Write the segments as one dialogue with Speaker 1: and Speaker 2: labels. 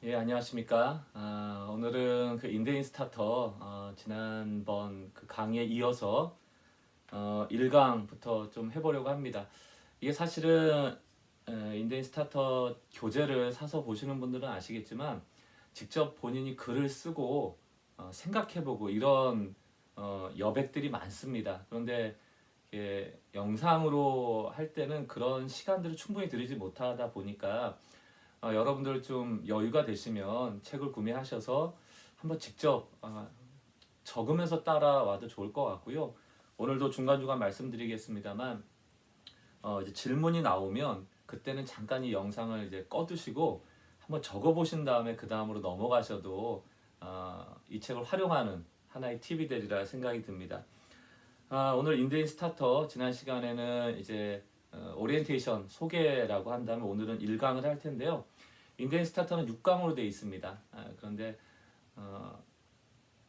Speaker 1: 예, 안녕하십니까. 오늘은 그 인대인 스타터, 지난번 그 강의에 이어서 1강부터 좀 해보려고 합니다. 이게 사실은 인대인 스타터 교재를 사서 보시는 분들은 아시겠지만 직접 본인이 글을 쓰고 생각해보고 이런 여백들이 많습니다. 그런데 영상으로 할 때는 그런 시간들을 충분히 들이지 못하다 보니까 여러분들 좀 여유가 되시면 책을 구매하셔서 한번 직접 적으면서 따라와도 좋을 것 같고요. 오늘도 중간중간 말씀드리겠습니다만 이제 질문이 나오면 그때는 잠깐 이 영상을 이제 꺼두시고 한번 적어보신 다음에 그 다음으로 넘어가셔도 이 책을 활용하는 하나의 팁이 되리라 생각이 듭니다. 오늘 인대인 스타터 지난 시간에는 이제 오리엔테이션 소개라고 한다면 오늘은 1강을 할 텐데요. 인대인 스타터는 6강으로 되어 있습니다. 그런데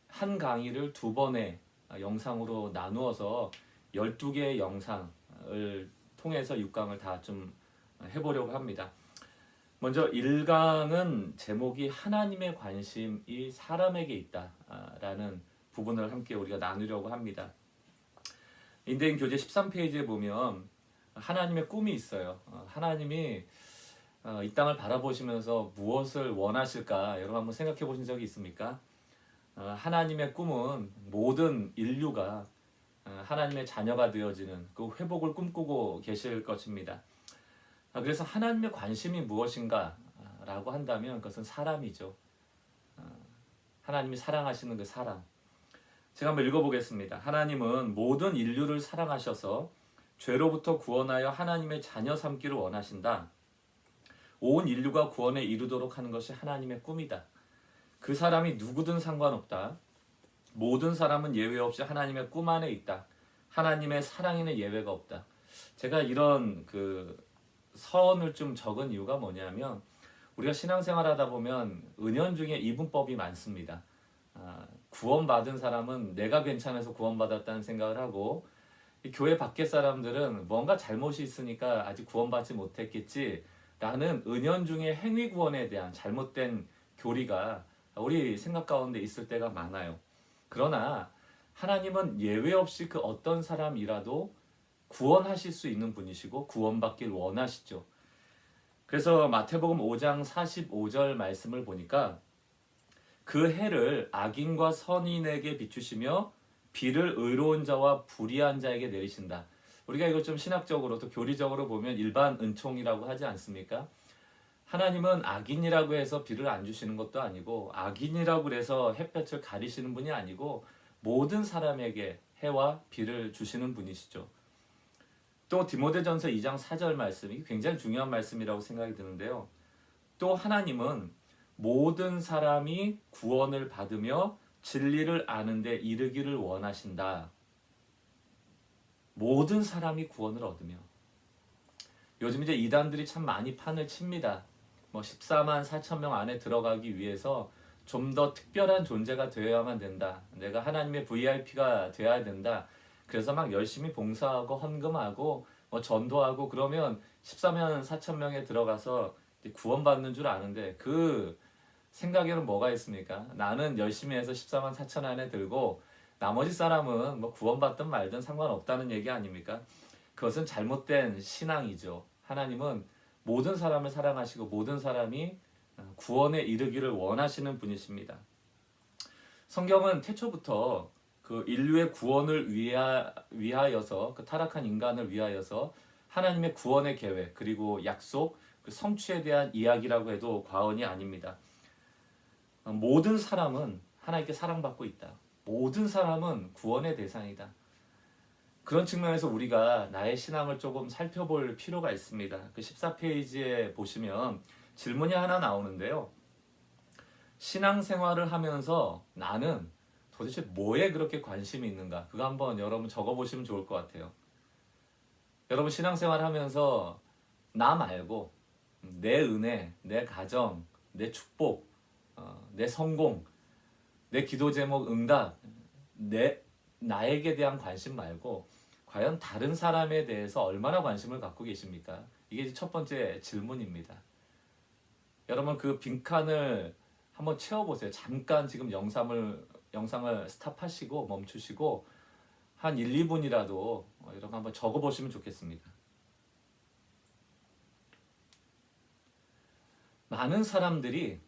Speaker 1: 한 강의를 두 번의 영상으로 나누어서 12개의 영상을 통해서 6강을 다 좀 해보려고 합니다. 먼저 1강은 제목이 하나님의 관심이 사람에게 있다라는 부분을 함께 우리가 나누려고 합니다. 인대인 교재 13페이지에 보면 하나님의 꿈이 있어요. 하나님이 이 땅을 바라보시면서 무엇을 원하실까 여러분 한번 생각해 보신 적이 있습니까? 하나님의 꿈은 모든 인류가 하나님의 자녀가 되어지는 그 회복을 꿈꾸고 계실 것입니다. 그래서 하나님의 관심이 무엇인가 라고 한다면 그것은 사람이죠. 하나님이 사랑하시는 그 사람. 제가 한번 읽어보겠습니다. 하나님은 모든 인류를 사랑하셔서 죄로부터 구원하여 하나님의 자녀 삼기를 원하신다. 온 인류가 구원에 이르도록 하는 것이 하나님의 꿈이다. 그 사람이 누구든 상관없다. 모든 사람은 예외 없이 하나님의 꿈 안에 있다. 하나님의 사랑에는 예외가 없다. 제가 이런 그 서언을 좀 적은 이유가 뭐냐면 우리가 신앙생활 하다 보면 은연중에 이분법이 많습니다. 구원받은 사람은 내가 괜찮아서 구원받았다는 생각을 하고 교회 밖의 사람들은 뭔가 잘못이 있으니까 아직 구원받지 못했겠지 라는 은연중에 행위 구원에 대한 잘못된 교리가 우리 생각 가운데 있을 때가 많아요. 그러나 하나님은 예외 없이 그 어떤 사람이라도 구원하실 수 있는 분이시고 구원받길 원하시죠. 그래서 마태복음 5장 45절 말씀을 보니까 그 해를 악인과 선인에게 비추시며 비를 의로운 자와 불의한 자에게 내리신다. 우리가 이걸 좀 신학적으로 또 교리적으로 보면 일반 은총이라고 하지 않습니까? 하나님은 악인이라고 해서 비를 안 주시는 것도 아니고 악인이라고 해서 햇볕을 가리시는 분이 아니고 모든 사람에게 해와 비를 주시는 분이시죠. 또 디모데전서 2장 4절 말씀이 굉장히 중요한 말씀이라고 생각이 드는데요. 또 하나님은 모든 사람이 구원을 받으며 진리를 아는 데 이르기를 원하신다. 모든 사람이 구원을 얻으며. 요즘 이제 이단들이 참 많이 판을 칩니다. 14만 4천 명 안에 들어가기 위해서 좀 더 특별한 존재가 되어야만 된다. 내가 하나님의 VIP가 되어야 된다. 그래서 막 열심히 봉사하고 헌금하고 전도하고 그러면 14만 4천 명에 들어가서 구원받는 줄 아는데 그 생각에는 뭐가 있습니까? 나는 열심히 해서 14만 4천 안에 들고 나머지 사람은 구원받든 말든 상관없다는 얘기 아닙니까? 그것은 잘못된 신앙이죠. 하나님은 모든 사람을 사랑하시고 모든 사람이 구원에 이르기를 원하시는 분이십니다. 성경은 태초부터 그 인류의 구원을 위하여서 그 타락한 인간을 위하여서 하나님의 구원의 계획 그리고 약속 그 성취에 대한 이야기라고 해도 과언이 아닙니다. 모든 사람은 하나님께 사랑받고 있다. 모든 사람은 구원의 대상이다. 그런 측면에서 우리가 나의 신앙을 조금 살펴볼 필요가 있습니다. 그 14페이지에 보시면 질문이 하나 나오는데요. 신앙생활을 하면서 나는 도대체 뭐에 그렇게 관심이 있는가? 그거 한번 여러분 적어보시면 좋을 것 같아요. 여러분 신앙생활 하면서 나 말고 내 은혜, 내 가정, 내 축복, 내 성공, 내 기도 제목 응답, 나에게 대한 관심 말고 과연 다른 사람에 대해서 얼마나 관심을 갖고 계십니까? 이게 첫 번째 질문입니다. 여러분 그 빈칸을 한번 채워보세요. 잠깐 지금 영상을 스탑하시고 멈추시고 한 1, 2분이라도 여러분 한번 적어보시면 좋겠습니다. 많은 사람들이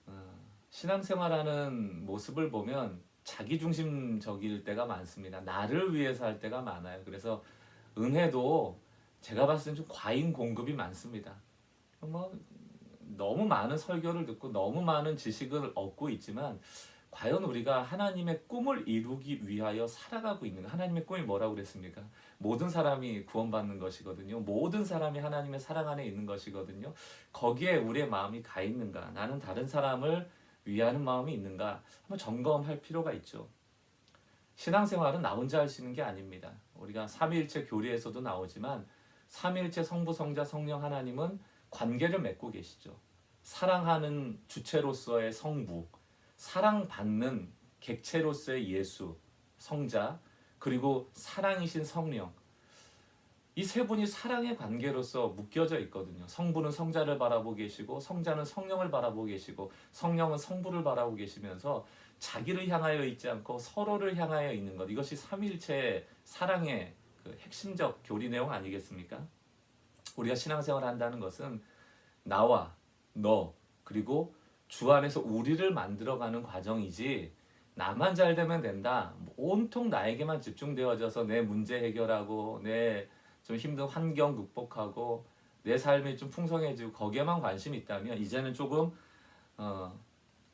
Speaker 1: 신앙생활하는 모습을 보면 자기중심적일 때가 많습니다. 나를 위해서 할 때가 많아요. 그래서 은혜도 제가 봤을 땐 좀 과잉 공급이 많습니다. 뭐 너무 많은 설교를 듣고 너무 많은 지식을 얻고 있지만 과연 우리가 하나님의 꿈을 이루기 위하여 살아가고 있는가? 하나님의 꿈이 뭐라고 그랬습니까? 모든 사람이 구원받는 것이거든요. 모든 사람이 하나님의 사랑 안에 있는 것이거든요. 거기에 우리의 마음이 가 있는가? 나는 다른 사람을 위하는 마음이 있는가? 한번 점검할 필요가 있죠. 신앙생활은 나 혼자 할 수 있는 게 아닙니다. 우리가 삼위일체 교리에서도 나오지만 삼위일체 성부, 성자, 성령 하나님은 관계를 맺고 계시죠. 사랑하는 주체로서의 성부, 사랑받는 객체로서의 예수, 성자, 그리고 사랑이신 성령. 이 세 분이 사랑의 관계로서 묶여져 있거든요. 성부는 성자를 바라보고 계시고, 성자는 성령을 바라보고 계시고, 성령은 성부를 바라보고 계시면서 자기를 향하여 있지 않고 서로를 향하여 있는 것. 이것이 삼위일체의 사랑의 그 핵심적 교리 내용 아니겠습니까? 우리가 신앙생활을 한다는 것은 나와 너 그리고 주 안에서 우리를 만들어가는 과정이지, 나만 잘 되면 된다, 온통 나에게만 집중되어져서 내 문제 해결하고 내 좀 힘든 환경 극복하고 내 삶이 좀 풍성해지고 거기에만 관심이 있다면 이제는 조금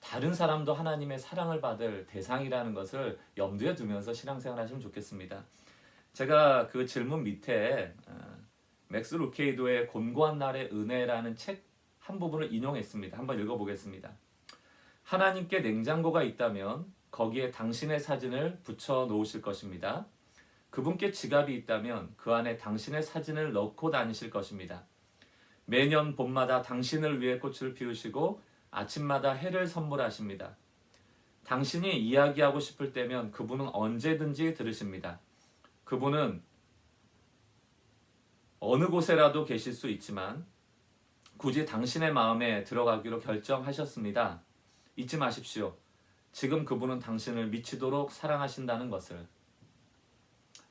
Speaker 1: 다른 사람도 하나님의 사랑을 받을 대상이라는 것을 염두에 두면서 신앙생활 하시면 좋겠습니다. 제가 그 질문 밑에 맥스 루케이도의 곤고한 날의 은혜라는 책 한 부분을 인용했습니다. 한번 읽어보겠습니다. 하나님께 냉장고가 있다면 거기에 당신의 사진을 붙여 놓으실 것입니다. 그분께 지갑이 있다면 그 안에 당신의 사진을 넣고 다니실 것입니다. 매년 봄마다 당신을 위해 꽃을 피우시고 아침마다 해를 선물하십니다. 당신이 이야기하고 싶을 때면 그분은 언제든지 들으십니다. 그분은 어느 곳에라도 계실 수 있지만 굳이 당신의 마음에 들어가기로 결정하셨습니다. 잊지 마십시오. 지금 그분은 당신을 미치도록 사랑하신다는 것을.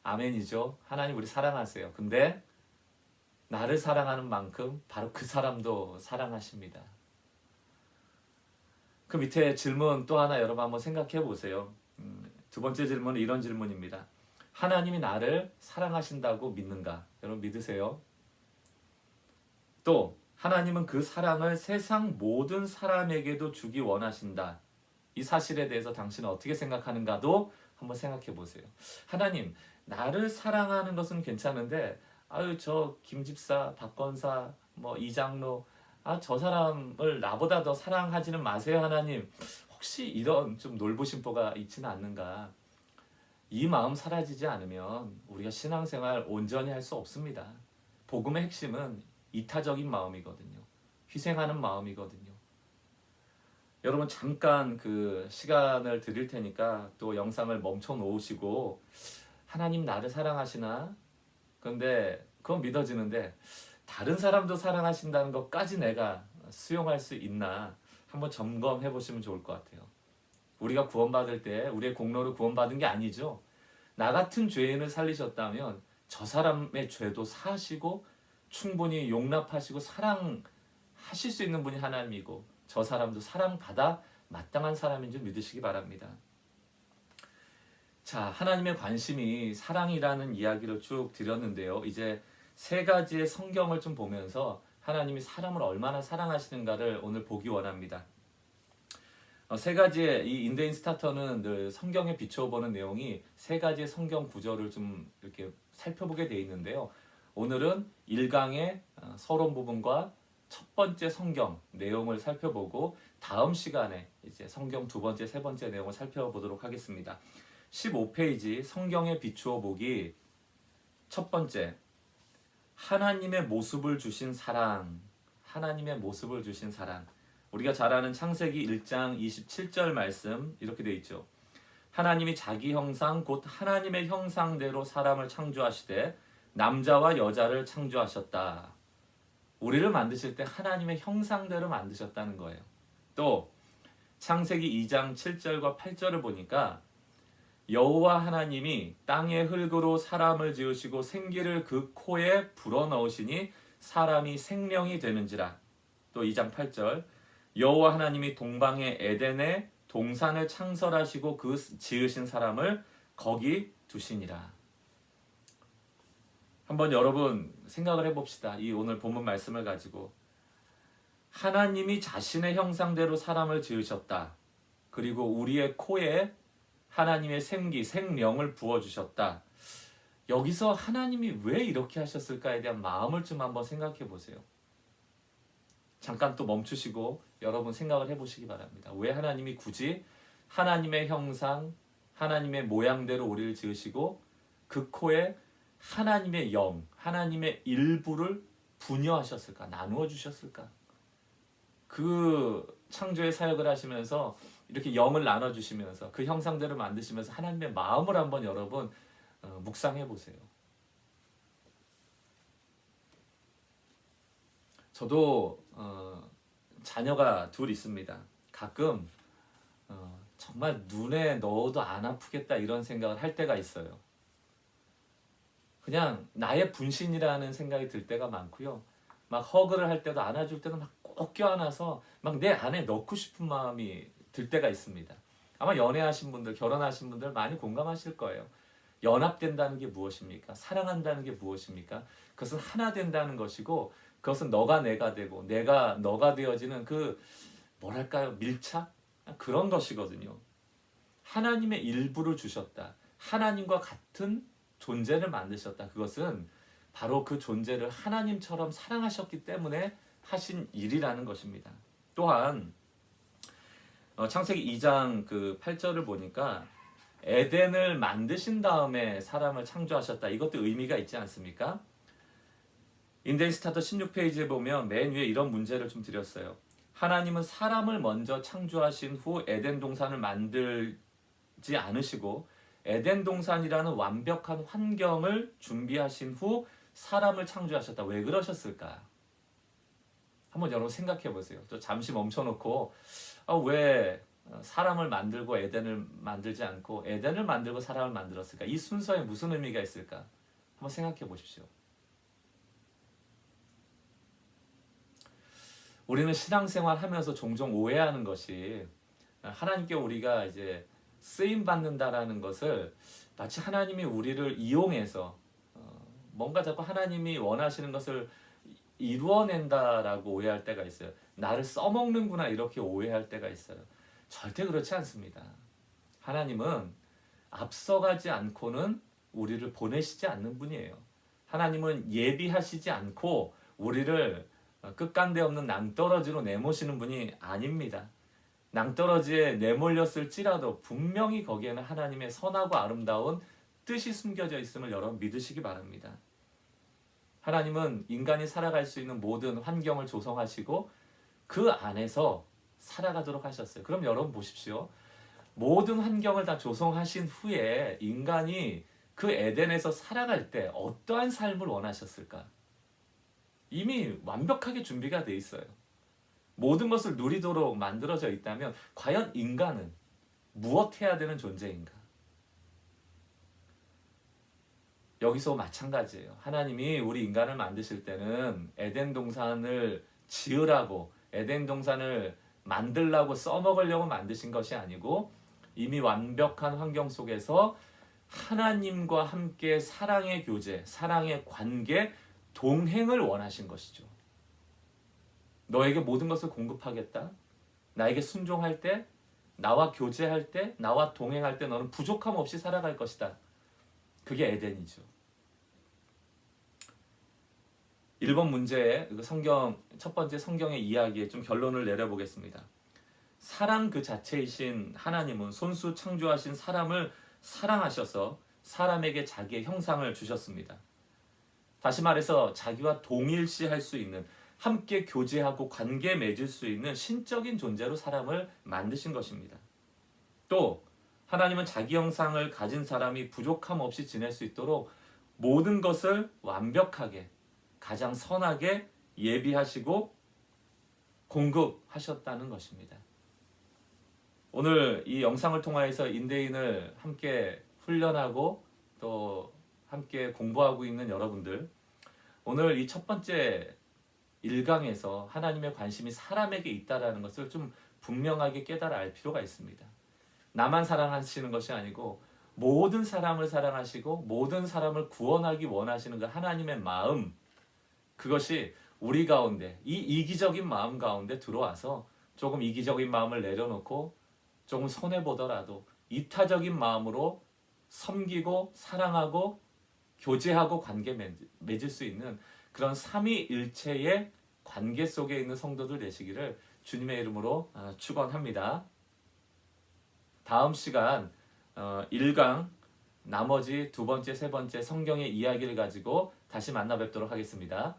Speaker 1: 아멘이죠. 하나님 우리 사랑하세요. 근데 나를 사랑하는 만큼 바로 그 사람도 사랑하십니다. 그 밑에 질문 또 하나 여러분 한번 생각해 보세요. 두 번째 질문은 이런 질문입니다. 하나님이 나를 사랑하신다고 믿는가? 여러분 믿으세요? 또 하나님은 그 사랑을 세상 모든 사람에게도 주기 원하신다. 이 사실에 대해서 당신은 어떻게 생각하는가도 한번 생각해 보세요. 하나님, 나를 사랑하는 것은 괜찮은데 아유 저 김집사, 박건사, 뭐 이장로, 저 사람을 나보다 더 사랑하지는 마세요 하나님. 혹시 이런 좀 놀부심보가 있지는 않는가? 이 마음 사라지지 않으면 우리가 신앙생활 온전히 할 수 없습니다. 복음의 핵심은 이타적인 마음이거든요. 희생하는 마음이거든요. 여러분 잠깐 그 시간을 드릴 테니까 또 영상을 멈춰 놓으시고 하나님 나를 사랑하시나? 근데 그건 믿어지는데 다른 사람도 사랑하신다는 것까지 내가 수용할 수 있나? 한번 점검해 보시면 좋을 것 같아요. 우리가 구원받을 때 우리의 공로로 구원받은 게 아니죠. 나 같은 죄인을 살리셨다면 저 사람의 죄도 사하시고 충분히 용납하시고 사랑하실 수 있는 분이 하나님이고 저 사람도 사랑받아 마땅한 사람인 줄 믿으시기 바랍니다. 자, 하나님의 관심이 사랑이라는 이야기를 쭉 드렸는데요. 이제 세 가지의 성경을 좀 보면서 하나님이 사람을 얼마나 사랑하시는가를 오늘 보기 원합니다. 세 가지의 이 인데인 스타터는 늘 성경에 비춰보는 내용이 세 가지의 성경 구절을 좀 이렇게 살펴보게 돼 있는데요. 오늘은 1강의 서론 부분과 첫 번째 성경 내용을 살펴보고 다음 시간에 이제 성경 두 번째, 세 번째 내용을 살펴보도록 하겠습니다. 15페이지 성경에 비추어 보기 첫 번째, 하나님의 모습을 주신 사랑. 하나님의 모습을 주신 사랑. 우리가 잘 아는 창세기 1장 27절 말씀 이렇게 되어 있죠. 하나님이 자기 형상 곧 하나님의 형상대로 사람을 창조하시되 남자와 여자를 창조하셨다. 우리를 만드실 때 하나님의 형상대로 만드셨다는 거예요. 또 창세기 2장 7절과 8절을 보니까 여호와 하나님이 땅의 흙으로 사람을 지으시고 생기를 그 코에 불어넣으시니 사람이 생명이 되는지라. 또 2장 8절 여호와 하나님이 동방의 에덴에 동산을 창설하시고 그 지으신 사람을 거기 두시니라. 한번 여러분 생각을 해봅시다. 이 오늘 본문 말씀을 가지고 하나님이 자신의 형상대로 사람을 지으셨다. 그리고 우리의 코에 하나님의 생명을 부어주셨다. 여기서 하나님이 왜 이렇게 하셨을까에 대한 마음을 좀 한번 생각해 보세요. 잠깐 또 멈추시고 여러분 생각을 해보시기 바랍니다. 왜 하나님이 굳이 하나님의 형상, 하나님의 모양대로 우리를 지으시고 그 코에 하나님의 영, 하나님의 일부를 분여하셨을까? 나누어 주셨을까? 그 창조의 사역을 하시면서 이렇게 영을 나눠주시면서 그 형상대로 만드시면서 하나님의 마음을 한번 여러분 묵상해 보세요. 저도 자녀가 둘 있습니다. 가끔 정말 눈에 넣어도 안 아프겠다 이런 생각을 할 때가 있어요. 그냥 나의 분신이라는 생각이 들 때가 많고요. 막 허그를 할 때도 안아줄 때도 막 꼭 껴안아서 막 내 안에 넣고 싶은 마음이 들 때가 있습니다. 아마 연애하신 분들, 결혼하신 분들 많이 공감하실 거예요. 연합된다는 게 무엇입니까? 사랑한다는 게 무엇입니까? 그것은 하나 된다는 것이고 그것은 너가 내가 되고 내가 너가 되어지는 그 뭐랄까요? 밀착? 그런 것이거든요. 하나님의 일부를 주셨다. 하나님과 같은 존재를 만드셨다. 그것은 바로 그 존재를 하나님처럼 사랑하셨기 때문에 하신 일이라는 것입니다. 또한 창세기 2장 그 8절을 보니까 에덴을 만드신 다음에 사람을 창조하셨다. 이것도 의미가 있지 않습니까? 인데이스타터 16페이지에 보면 맨 위에 이런 문제를 좀 드렸어요. 하나님은 사람을 먼저 창조하신 후 에덴 동산을 만들지 않으시고 에덴 동산이라는 완벽한 환경을 준비하신 후 사람을 창조하셨다. 왜 그러셨을까? 한번 여러분 생각해 보세요. 또 잠시 멈춰놓고 왜 사람을 만들고 에덴을 만들지 않고 에덴을 만들고 사람을 만들었을까? 이 순서에 무슨 의미가 있을까? 한번 생각해 보십시오. 우리는 신앙생활 하면서 종종 오해하는 것이 하나님께 우리가 이제 쓰임 받는다라는 것을 마치 하나님이 우리를 이용해서 뭔가 자꾸 하나님이 원하시는 것을 이루어낸다라고 오해할 때가 있어요. 나를 써먹는구나 이렇게 오해할 때가 있어요. 절대 그렇지 않습니다. 하나님은 앞서가지 않고는 우리를 보내시지 않는 분이에요. 하나님은 예비하시지 않고 우리를 끝간데 없는 낭떠러지로 내모시는 분이 아닙니다. 낭떠러지에 내몰렸을지라도 분명히 거기에는 하나님의 선하고 아름다운 뜻이 숨겨져 있음을 여러분 믿으시기 바랍니다. 하나님은 인간이 살아갈 수 있는 모든 환경을 조성하시고 그 안에서 살아가도록 하셨어요. 그럼 여러분 보십시오. 모든 환경을 다 조성하신 후에 인간이 그 에덴에서 살아갈 때 어떠한 삶을 원하셨을까? 이미 완벽하게 준비가 돼 있어요. 모든 것을 누리도록 만들어져 있다면 과연 인간은 무엇 해야 되는 존재인가? 여기서 마찬가지예요. 하나님이 우리 인간을 만드실 때는 에덴 동산을 지으라고 에덴 동산을 만들라고 써먹으려고 만드신 것이 아니고 이미 완벽한 환경 속에서 하나님과 함께 사랑의 교제, 사랑의 관계, 동행을 원하신 것이죠. 너에게 모든 것을 공급하겠다. 나에게 순종할 때, 나와 교제할 때, 나와 동행할 때 너는 부족함 없이 살아갈 것이다. 그게 에덴이죠. 1번 문제의 첫 번째 성경의 이야기에 좀 결론을 내려보겠습니다. 사랑 그 자체이신 하나님은 손수 창조하신 사람을 사랑하셔서 사람에게 자기의 형상을 주셨습니다. 다시 말해서 자기와 동일시할 수 있는, 함께 교제하고 관계 맺을 수 있는 신적인 존재로 사람을 만드신 것입니다. 또 하나님은 자기 형상을 가진 사람이 부족함 없이 지낼 수 있도록 모든 것을 완벽하게, 가장 선하게 예비하시고 공급하셨다는 것입니다. 오늘 이 영상을 통하여서 인대인을 함께 훈련하고 또 함께 공부하고 있는 여러분들, 오늘 이 첫 번째 1강에서 하나님의 관심이 사람에게 있다라는 것을 좀 분명하게 깨달아 알 필요가 있습니다. 나만 사랑하시는 것이 아니고 모든 사람을 사랑하시고 모든 사람을 구원하기 원하시는 그 하나님의 마음, 그것이 우리 가운데 이 이기적인 마음 가운데 들어와서 조금 이기적인 마음을 내려놓고 조금 손해보더라도 이타적인 마음으로 섬기고 사랑하고 교제하고 관계 맺을 수 있는 그런 삼위일체의 관계 속에 있는 성도들 되시기를 주님의 이름으로 축원합니다. 다음 시간 1강 나머지 두 번째, 세 번째 성경의 이야기를 가지고 다시 만나 뵙도록 하겠습니다.